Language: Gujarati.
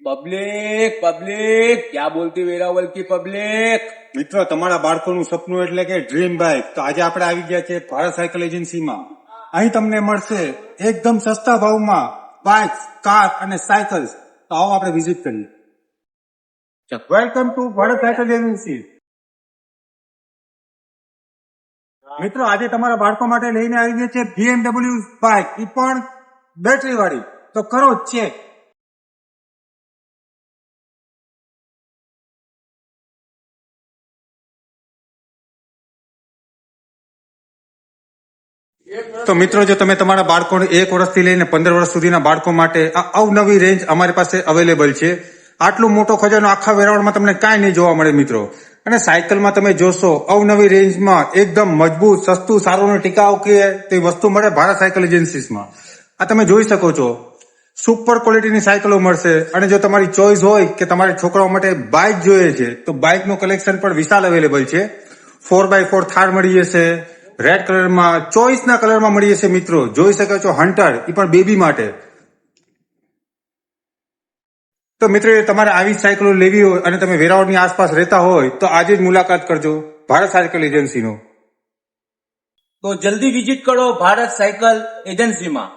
પબ્લિક પબ્લિક क्या बोलती वेरावल की पब्लिक। મિત્રો, તમારા બાળકોનું સપનું એટલે કે ડ્રીમ બાઇક. તો આજે આપણે આવી ગયા છે ભારત સાયકલ એજન્સીમાં. અહીં તમને મળશે એકદમ સસ્તા ભાવમાં બાઇક, કાર અને સાયકલ. તો આવો આપણે વિઝિટ કરીએ. Welcome to Bharat cycle agency. મિત્રો, આજે તમારા બાળકો માટે લઈને આવી ગયા છે BMW બાઇક, એ પણ બેટરી વાળી. તો કરો ચેક. તો મિત્રો, જો તમે તમારા બાળકોને 1 વર્ષથી લઈને 15 વર્ષ સુધીના બાળકો માટે આ અવનવી રેન્જ અમારી પાસે અવેલેબલ છે. આટલો મોટો ખજાનો આખા વેરાવળમાં તમને કાંઈ નહીં જોવા મળે મિત્રો. અને સાયકલમાં તમે જોશો અવનવી રેન્જમાં એકદમ મજબૂત, સસ્તું, સારું અને ટીકાઉ કે તે વસ્તુ મળે ભારત સાયકલ એજન્સીસમાં. આ તમે જોઈ શકો છો, સુપર ક્વોલિટીની સાયકલો મળશે. અને જો તમારી ચોઈસ હોય કે તમારે છોકરાઓ માટે બાઇક જોઈએ છે, તો બાઇકનું કલેક્શન પણ વિશાળ અવેલેબલ છે. 4x4 થાર મળી જશે, રેડ કલરમાં, ચોઈસના કલરમાં મળી જશે મિત્રો. જોઈ શકો છો હન્ટર, એ પણ બેબી માટે. તો મિત્રો, તમારે આવી સાયકલો લેવી હોય અને તમે વેરાવળની આસપાસ રહેતા હોય તો આજે જ મુલાકાત કરજો ભારત સાયકલ એજન્સીનો. तो जल्दी विजिट करो भारत साइकिल एजेंसी में।